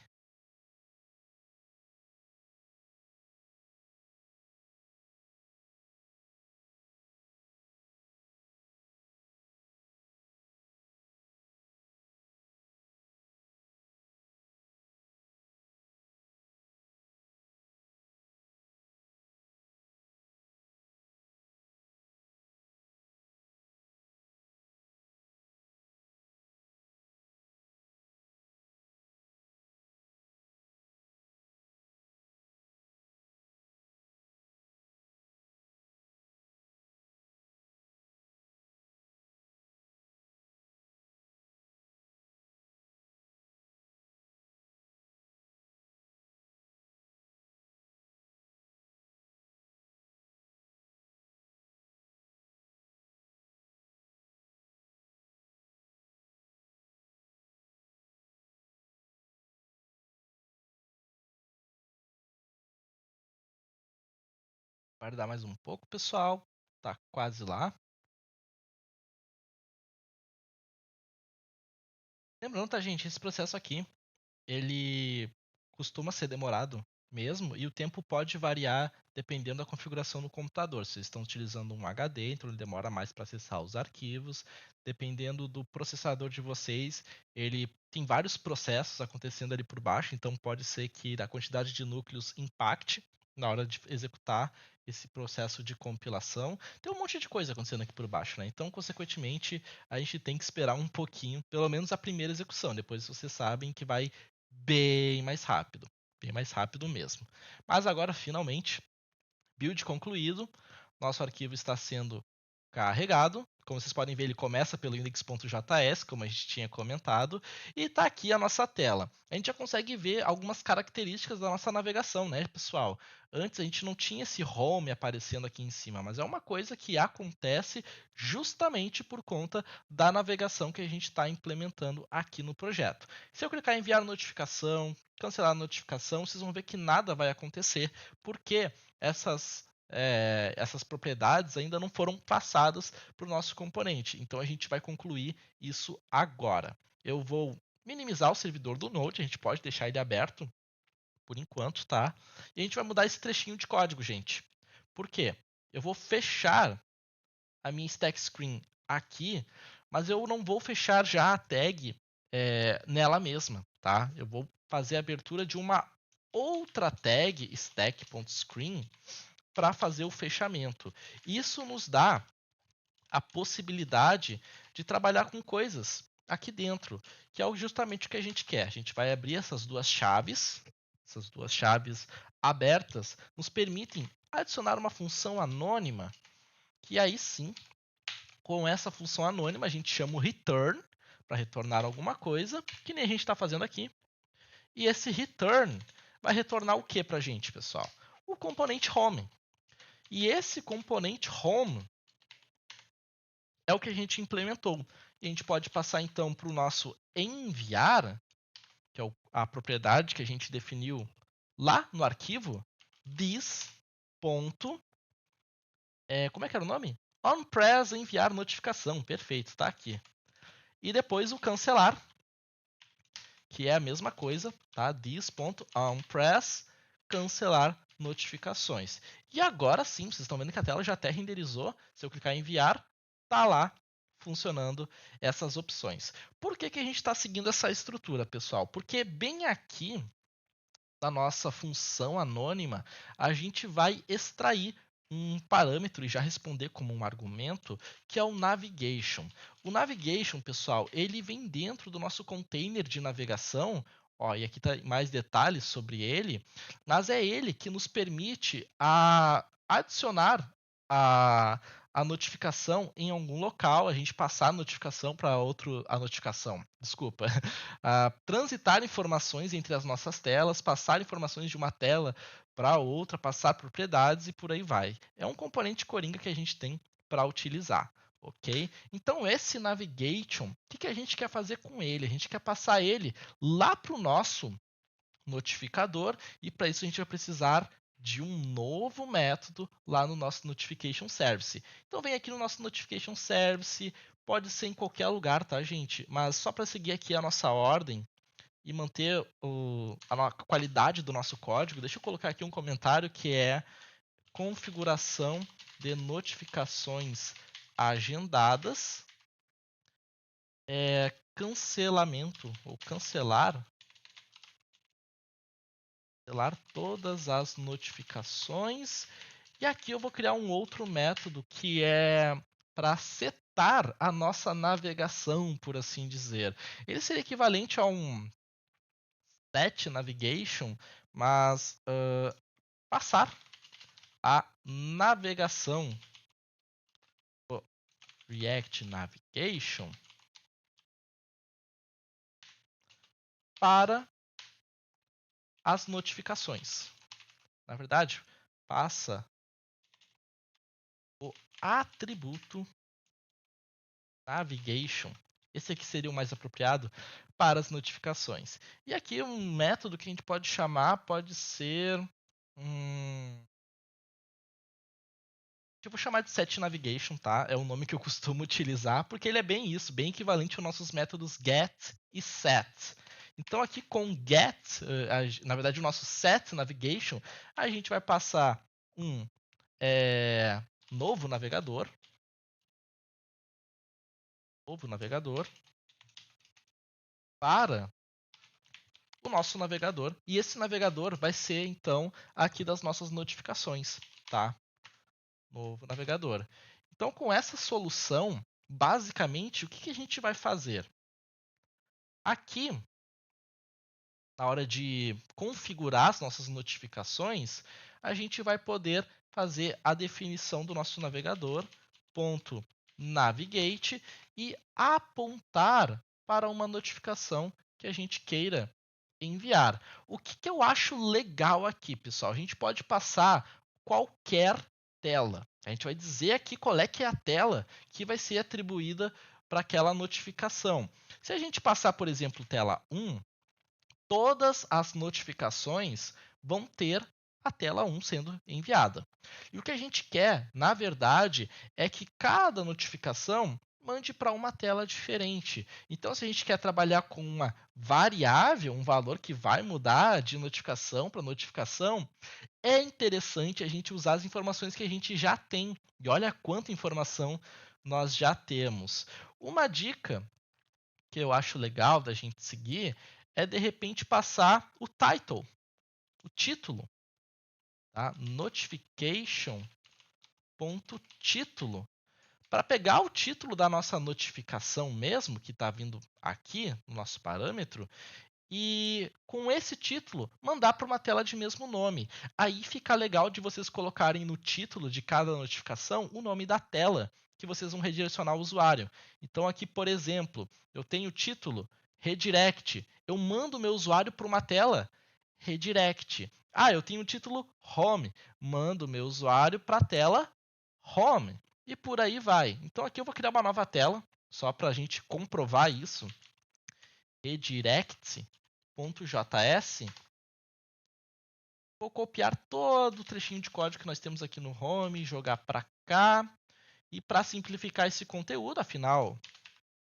Vai dar mais um pouco, pessoal. Tá quase lá. Lembrando, tá, gente, esse processo aqui, ele costuma ser demorado mesmo, e o tempo pode variar dependendo da configuração do computador. Se vocês estão utilizando um HD, então ele demora mais para acessar os arquivos. Dependendo do processador de vocês, ele tem vários processos acontecendo ali por baixo, então pode ser que a quantidade de núcleos impacte na hora de executar esse processo de compilação. Tem um monte de coisa acontecendo aqui por baixo, né? Então, consequentemente, a gente tem que esperar um pouquinho, pelo menos a primeira execução. Depois vocês sabem que vai bem mais rápido mesmo. Mas agora, finalmente, build concluído, nosso arquivo está sendo carregado. Como vocês podem ver, ele começa pelo index.js, como a gente tinha comentado, e está aqui a nossa tela. A gente já consegue ver algumas características da nossa navegação, né, pessoal? Antes a gente não tinha esse home aparecendo aqui em cima, mas é uma coisa que acontece justamente por conta da navegação que a gente está implementando aqui no projeto. Se eu clicar em enviar notificação, cancelar a notificação, vocês vão ver que nada vai acontecer, porque essas propriedades ainda não foram passadas para o nosso componente. Então a gente vai concluir isso agora. Eu vou minimizar o servidor do Node, a gente pode deixar ele aberto por enquanto, tá? E a gente vai mudar esse trechinho de código, gente. Por quê? Eu vou fechar a minha stack screen aqui, mas eu não vou fechar já a tag nela mesma, tá? Eu vou fazer a abertura de uma outra tag stack.screen para fazer o fechamento. Isso nos dá a possibilidade de trabalhar com coisas aqui dentro, que é justamente o que a gente quer. A gente vai abrir essas duas chaves abertas nos permitem adicionar uma função anônima, que aí sim, com essa função anônima, a gente chama o return para retornar alguma coisa, que nem a gente está fazendo aqui. E esse return vai retornar o que para a gente, pessoal? O componente home. E esse componente home é o que a gente implementou. E a gente pode passar então para o nosso enviar, que é a propriedade que a gente definiu lá no arquivo, this. Como é que era o nome? OnPress enviar notificação. Perfeito, está aqui. E depois o cancelar, que é a mesma coisa, tá? This.onPress cancelar notificações. E agora sim, vocês estão vendo que a tela já até renderizou. Se eu clicar em enviar, tá lá funcionando essas opções. Por que a gente está seguindo essa estrutura, pessoal? Porque bem aqui na nossa função anônima, a gente vai extrair um parâmetro e já responder como um argumento, que é o navigation. O navigation, pessoal, ele vem dentro do nosso container de navegação. Ó, e aqui está mais detalhes sobre ele, mas é ele que nos permite adicionar a notificação em algum local, a gente passar a notificação para desculpa, transitar informações entre as nossas telas, passar informações de uma tela para outra, passar propriedades e por aí vai. É um componente Coringa que a gente tem para utilizar. Ok? Então, esse navigation, o que a gente quer fazer com ele? A gente quer passar ele lá para o nosso notificador e para isso a gente vai precisar de um novo método lá no nosso Notification Service. Então vem aqui no nosso Notification Service, pode ser em qualquer lugar, tá, gente? Mas só para seguir aqui a nossa ordem e manter a qualidade do nosso código, deixa eu colocar aqui um comentário que é configuração de notificações agendadas, cancelamento ou cancelar todas as notificações. E aqui eu vou criar um outro método que é para setar a nossa navegação, por assim dizer. Ele seria equivalente a um set navigation, mas passar a navegação do React Navigation para as notificações. Na verdade, passa o atributo navigation. Esse aqui seria o mais apropriado para as notificações. E aqui um método que a gente pode chamar pode ser eu vou chamar de set navigation, tá? É o nome que eu costumo utilizar, porque ele é bem isso, bem equivalente aos nossos métodos get e set. Então aqui com get, na verdade o nosso set navigation, a gente vai passar um novo navegador para o nosso navegador. E esse navegador vai ser, então, aqui das nossas notificações, tá? Novo navegador. Então, com essa solução, basicamente, o que a gente vai fazer? Aqui, na hora de configurar as nossas notificações, a gente vai poder fazer a definição do nosso navegador ponto navigate e apontar para uma notificação que a gente queira enviar. O que eu acho legal aqui, pessoal? A gente pode passar qualquer tela. A gente vai dizer aqui qual é que é a tela que vai ser atribuída para aquela notificação. Se a gente passar, por exemplo, tela 1, todas as notificações vão ter a tela 1 sendo enviada. E o que a gente quer, na verdade, é que cada notificação mande para uma tela diferente. Então, se a gente quer trabalhar com uma variável, um valor que vai mudar de notificação para notificação, é interessante a gente usar as informações que a gente já tem. E olha quanta informação nós já temos. Uma dica que eu acho legal da gente seguir é de repente passar o title, o título, tá? Notification.título. Para pegar o título da nossa notificação mesmo, que está vindo aqui no nosso parâmetro, e com esse título mandar para uma tela de mesmo nome. Aí fica legal de vocês colocarem no título de cada notificação o nome da tela que vocês vão redirecionar o usuário. Então aqui, por exemplo, eu tenho o título redirect. Eu mando o meu usuário para uma tela redirect. Ah, eu tenho o título home. Mando o meu usuário para a tela home. E por aí vai. Então aqui eu vou criar uma nova tela, só para a gente comprovar isso. Redirect.js. Vou copiar todo o trechinho de código que nós temos aqui no home, jogar para cá. E para simplificar esse conteúdo, afinal,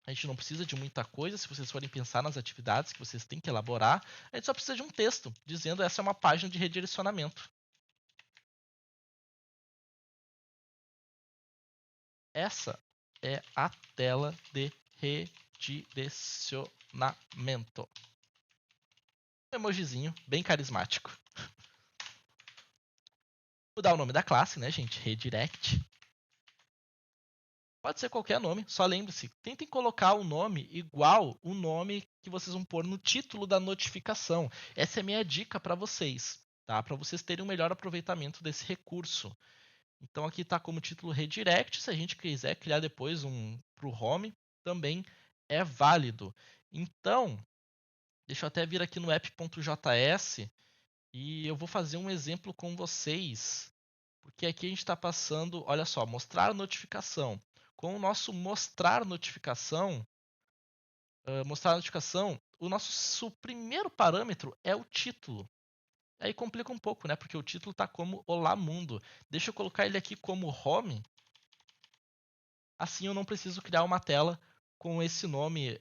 a gente não precisa de muita coisa. Se vocês forem pensar nas atividades que vocês têm que elaborar, a gente só precisa de um texto dizendo essa é uma página de redirecionamento. Essa é a tela de redirecionamento. Um emojizinho bem carismático. Mudar o nome da classe, né, gente? Redirect. Pode ser qualquer nome, só lembre-se, tentem colocar o nome igual o nome que vocês vão pôr no título da notificação. Essa é a minha dica para vocês, tá? Para vocês terem um melhor aproveitamento desse recurso. Então aqui está como título redirect, se a gente quiser criar depois um para o home, também é válido. Então, deixa eu até vir aqui no app.js e eu vou fazer um exemplo com vocês, porque aqui a gente está passando, olha só, mostrar notificação. Com o nosso mostrar notificação, o nosso primeiro parâmetro é o título. Aí complica um pouco, né? Porque o título está como Olá Mundo. Deixa eu colocar ele aqui como home. Assim eu não preciso criar uma tela com esse nome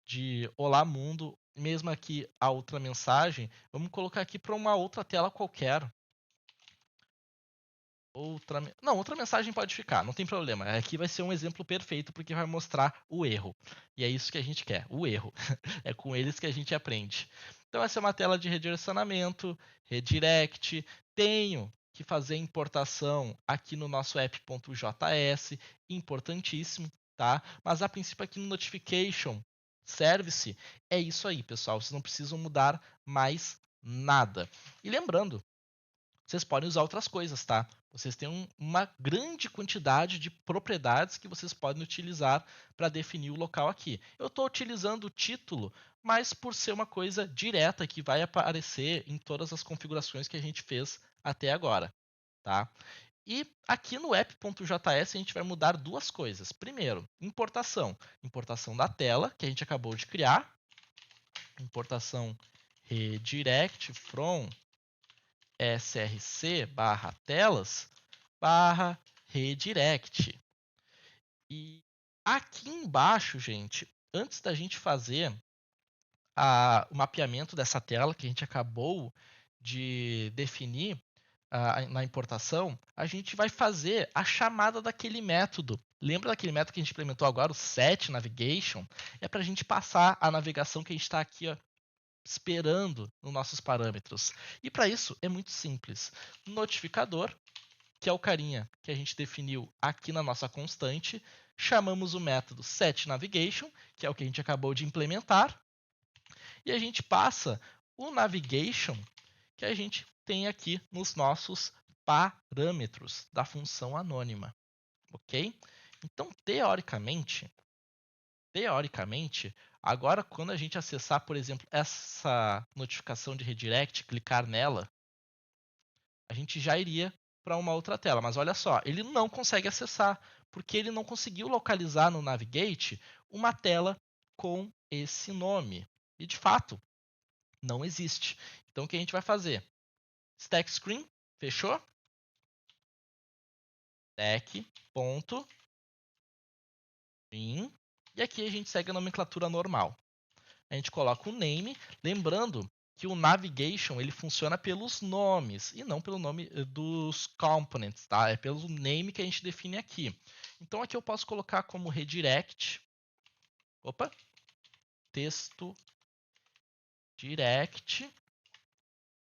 de Olá Mundo. Mesmo aqui a outra mensagem, vamos colocar aqui para uma outra tela qualquer. Outra mensagem pode ficar, não tem problema. Aqui vai ser um exemplo perfeito porque vai mostrar o erro. E é isso que a gente quer, o erro. É com eles que a gente aprende. Então essa é uma tela de redirecionamento, redirect. Tenho que fazer importação aqui no nosso app.js, importantíssimo, tá? Mas a princípio aqui no notification service é isso aí, pessoal. Vocês não precisam mudar mais nada. E lembrando, vocês podem usar outras coisas, tá? Vocês têm uma grande quantidade de propriedades que vocês podem utilizar para definir o local aqui. Eu estou utilizando o título, mas por ser uma coisa direta que vai aparecer em todas as configurações que a gente fez até agora, tá? E aqui no app.js a gente vai mudar duas coisas. Primeiro, importação. Importação da tela, que a gente acabou de criar. Importação redirect from src/telas redirect. E aqui embaixo, gente, antes da gente fazer o mapeamento dessa tela que a gente acabou de definir na importação, a gente vai fazer a chamada daquele método. Lembra daquele método que a gente implementou agora, o setNavigation? É para a gente passar a navegação que a gente está aqui, ó, esperando nos nossos parâmetros. E para isso é muito simples. Notificador, que é o carinha que a gente definiu aqui na nossa constante, chamamos o método setNavigation, que é o que a gente acabou de implementar, e a gente passa o navigation que a gente tem aqui nos nossos parâmetros da função anônima. ok? Então, teoricamente, agora quando a gente acessar, por exemplo, essa notificação de redirect, clicar nela, a gente já iria para uma outra tela. Mas olha só, ele não consegue acessar, porque ele não conseguiu localizar no Navigate uma tela com esse nome. E de fato, não existe. Então o que a gente vai fazer? Stack screen, fechou? Stack, ponto, screen. E aqui a gente segue a nomenclatura normal. A gente coloca o name, lembrando que o navigation ele funciona pelos nomes e não pelo nome dos components, tá? É pelo name que a gente define aqui. Então aqui eu posso colocar como redirect, texto direct,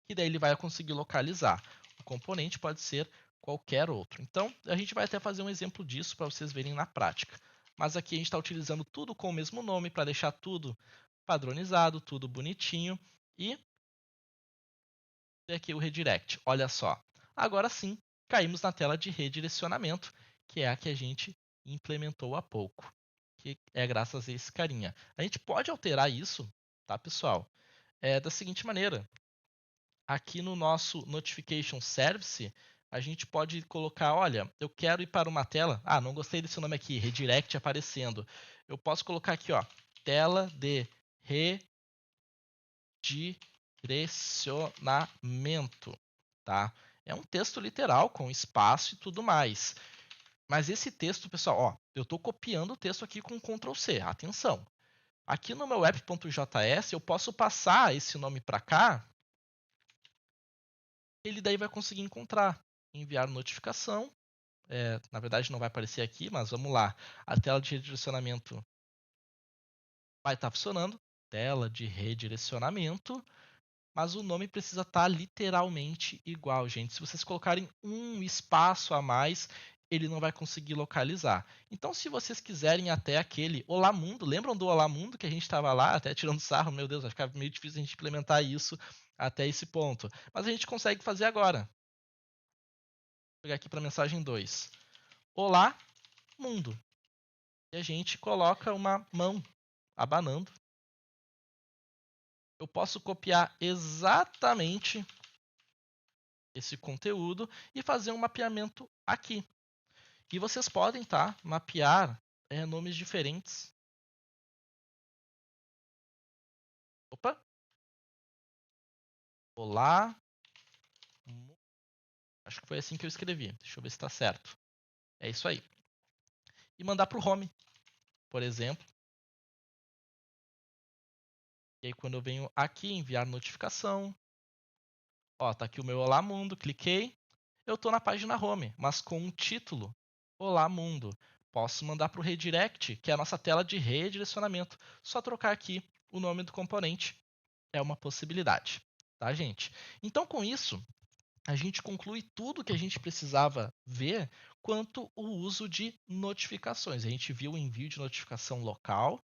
que daí ele vai conseguir localizar. O componente pode ser qualquer outro. Então a gente vai até fazer um exemplo disso para vocês verem na prática. Mas aqui a gente está utilizando tudo com o mesmo nome para deixar tudo padronizado, tudo bonitinho e aqui o redirect. Olha só. Agora sim, caímos na tela de redirecionamento, que é a que a gente implementou há pouco, que é graças a esse carinha. A gente pode alterar isso, tá, pessoal? Da seguinte maneira. Aqui no nosso Notification Service, a gente pode colocar, olha, eu quero ir para uma tela. Ah, não gostei desse nome aqui, redirect aparecendo. Eu posso colocar aqui, ó, tela de redirecionamento, tá? É um texto literal com espaço e tudo mais. Mas esse texto, pessoal, ó, eu estou copiando o texto aqui com Ctrl C, atenção. Aqui no meu app.js eu posso passar esse nome para cá, ele daí vai conseguir encontrar, enviar notificação. Na verdade não vai aparecer aqui, mas vamos lá. A tela de redirecionamento vai estar funcionando. Tela de redirecionamento. Mas o nome precisa estar literalmente igual, gente. Se vocês colocarem um espaço a mais, ele não vai conseguir localizar. Então, se vocês quiserem até aquele Olá Mundo, lembram do Olá Mundo que a gente estava lá até tirando sarro? Meu Deus, vai ficar meio difícil a gente implementar isso até esse ponto. Mas a gente consegue fazer agora. Vou pegar aqui para a mensagem 2. Olá Mundo. E a gente coloca uma mão abanando. Eu posso copiar exatamente esse conteúdo e fazer um mapeamento aqui. E vocês podem, tá, mapear nomes diferentes. Opa! Olá. Acho que foi assim que eu escrevi. Deixa eu ver se está certo. É isso aí. E mandar para o home, por exemplo. E aí quando eu venho aqui, enviar notificação. Ó, tá aqui o meu Olá Mundo. Cliquei. Eu estou na página home, mas com um título Olá Mundo. Posso mandar para o redirect, que é a nossa tela de redirecionamento. Só trocar aqui o nome do componente. É uma possibilidade, tá, gente? Então, com isso, a gente conclui tudo que a gente precisava ver quanto o uso de notificações. A gente viu o envio de notificação local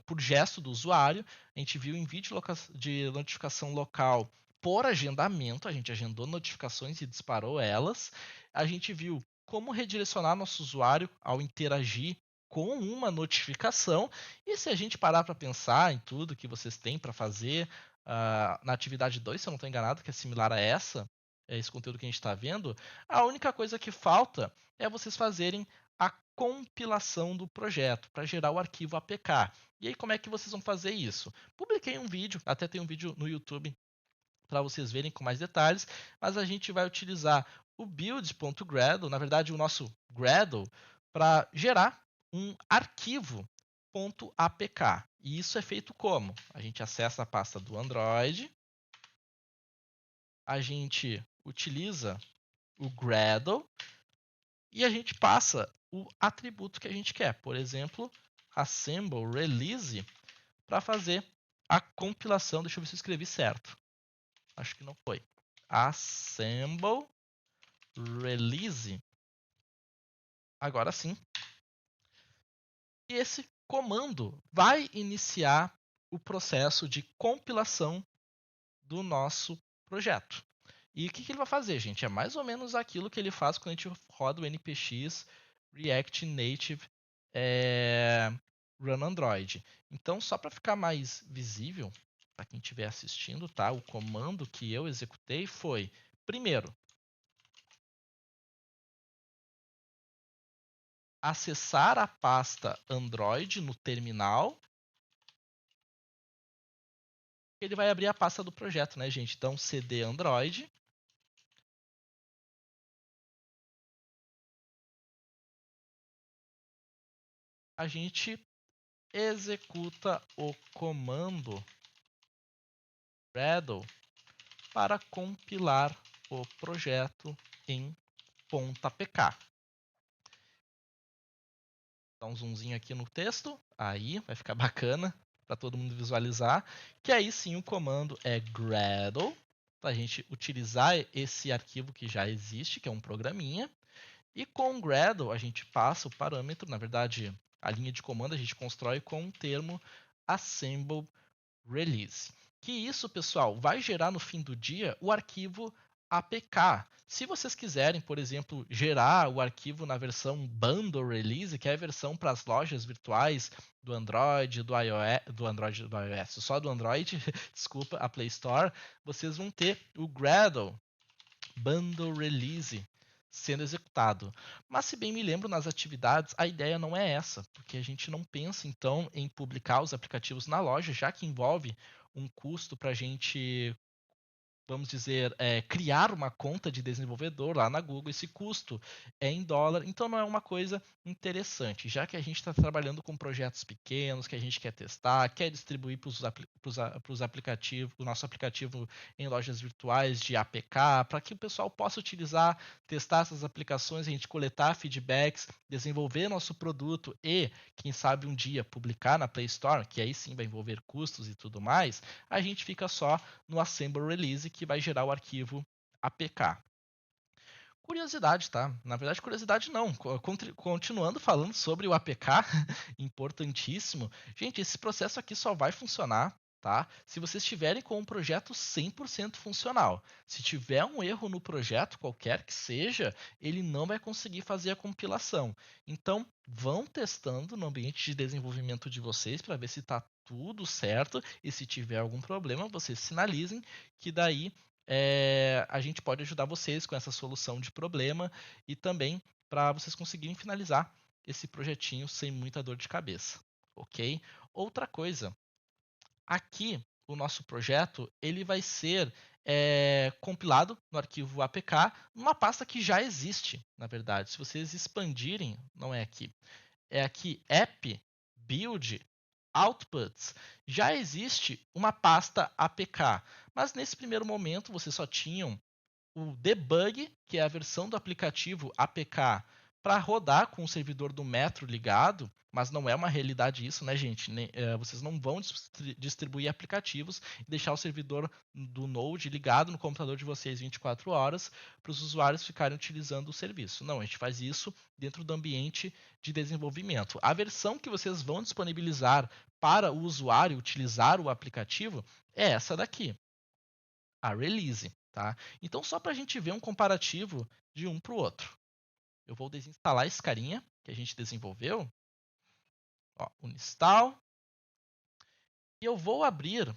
por gesto do usuário, a gente viu o envio de notificação local por agendamento, a gente agendou notificações e disparou elas. A gente viu como redirecionar nosso usuário ao interagir com uma notificação. E se a gente parar para pensar em tudo que vocês têm para fazer na atividade 2, se eu não estou enganado, que é similar a essa, esse conteúdo que a gente está vendo, a única coisa que falta é vocês fazerem a compilação do projeto para gerar o arquivo APK. E aí, como é que vocês vão fazer isso? Publiquei um vídeo, até tem um vídeo no YouTube para vocês verem com mais detalhes, mas a gente vai utilizar o build.gradle, na verdade o nosso Gradle, para gerar um arquivo .apk. E isso é feito como? A gente acessa a pasta do Android, a gente utiliza o Gradle e a gente passa o atributo que a gente quer. Por exemplo, assemble release para fazer a compilação. Deixa eu ver se eu escrevi certo. Acho que não foi. Assemble release. Agora sim. E esse comando vai iniciar o processo de compilação do nosso projeto. E o que ele vai fazer, gente? É mais ou menos aquilo que ele faz quando a gente roda o npx React Native Run Android. Então, só para ficar mais visível para quem estiver assistindo, tá? O comando que eu executei foi, primeiro, acessar a pasta Android no terminal. Ele vai abrir a pasta do projeto, né, gente? Então, cd Android. A gente executa o comando Gradle para compilar o projeto em .pk. Dá um zoomzinho aqui no texto, aí vai ficar bacana para todo mundo visualizar, que aí sim o comando é Gradle, para a gente utilizar esse arquivo que já existe, que é um programinha, e com o Gradle a gente passa o parâmetro, na verdade a linha de comando a gente constrói com o termo assemble release. Que isso, pessoal, vai gerar no fim do dia o arquivo APK. Se vocês quiserem, por exemplo, gerar o arquivo na versão bundle release, que é a versão para as lojas virtuais do Android, do iOS, só do Android, desculpa, a Play Store, vocês vão ter o Gradle bundle release sendo executado. Mas se bem me lembro nas atividades, a ideia não é essa, porque a gente não pensa então em publicar os aplicativos na loja, já que envolve um custo para a gente, vamos dizer, criar uma conta de desenvolvedor lá na Google. Esse custo é em dólar, então não é uma coisa interessante, já que a gente está trabalhando com projetos pequenos, que a gente quer testar, quer distribuir para os aplicativos, o nosso aplicativo em lojas virtuais de APK, para que o pessoal possa utilizar, testar essas aplicações, a gente coletar feedbacks, desenvolver nosso produto e, quem sabe, um dia publicar na Play Store, que aí sim vai envolver custos e tudo mais, a gente fica só no Assemble Release, que vai gerar o arquivo APK. Curiosidade, tá? Na verdade, curiosidade não. Continuando falando sobre o APK, importantíssimo. Gente, esse processo aqui só vai funcionar, tá? Se vocês estiverem com um projeto 100% funcional. Se tiver um erro no projeto, qualquer que seja, ele não vai conseguir fazer a compilação. Então, vão testando no ambiente de desenvolvimento de vocês para ver se está tudo certo e se tiver algum problema, vocês sinalizem que daí a gente pode ajudar vocês com essa solução de problema e também para vocês conseguirem finalizar esse projetinho sem muita dor de cabeça, ok? Outra coisa, aqui o nosso projeto ele vai ser compilado no arquivo APK numa pasta que já existe, na verdade. Se vocês expandirem, não é aqui, é aqui app build outputs, já existe uma pasta APK, mas nesse primeiro momento vocês só tinham o debug, que é a versão do aplicativo APK para rodar com o servidor do Metro ligado, mas não é uma realidade isso, né, gente? Vocês não vão distribuir aplicativos e deixar o servidor do Node ligado no computador de vocês 24 horas para os usuários ficarem utilizando o serviço. Não, a gente faz isso dentro do ambiente de desenvolvimento. A versão que vocês vão disponibilizar para o usuário utilizar o aplicativo é essa daqui, a release. Tá? Então, só para a gente ver um comparativo de um para o outro. Eu vou desinstalar esse carinha que a gente desenvolveu. Ó, uninstall. E eu vou abrir,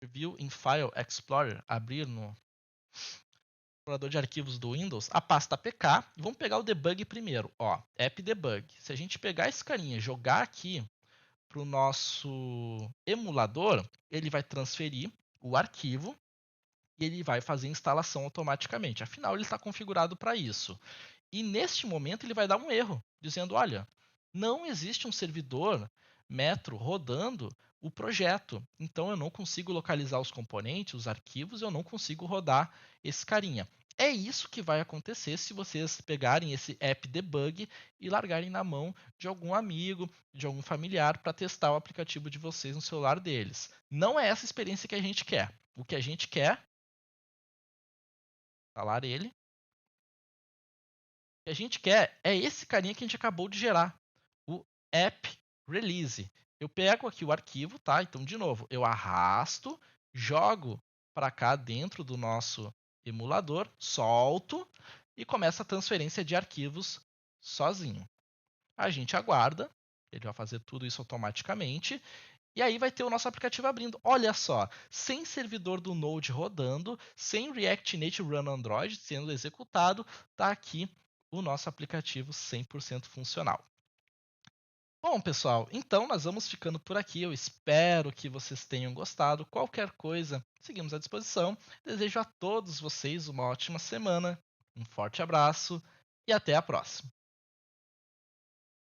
View in File Explorer, abrir no explorador de arquivos do Windows, a pasta APK. E vamos pegar o debug primeiro. Ó, app debug. Se a gente pegar esse carinha e jogar aqui para o nosso emulador, ele vai transferir o arquivo e ele vai fazer a instalação automaticamente. Afinal, ele está configurado para isso. E neste momento ele vai dar um erro, dizendo: olha, não existe um servidor Metro rodando o projeto. Então eu não consigo localizar os componentes, os arquivos, eu não consigo rodar esse carinha. É isso que vai acontecer se vocês pegarem esse app debug e largarem na mão de algum amigo, de algum familiar para testar o aplicativo de vocês no celular deles. Não é essa experiência que a gente quer. O que a gente quer, instalar ele. O que a gente quer é esse carinha que a gente acabou de gerar, o app release. Eu pego aqui o arquivo, tá? Então, de novo, eu arrasto, jogo para cá dentro do nosso emulador, solto e começa a transferência de arquivos sozinho. A gente aguarda, ele vai fazer tudo isso automaticamente, e aí vai ter o nosso aplicativo abrindo. Olha só, sem servidor do Node rodando, sem React Native Run Android sendo executado, está aqui o nosso aplicativo 100% funcional. Bom, pessoal, então nós vamos ficando por aqui. Eu espero que vocês tenham gostado. Qualquer coisa, seguimos à disposição. Desejo a todos vocês uma ótima semana, um forte abraço e até a próxima.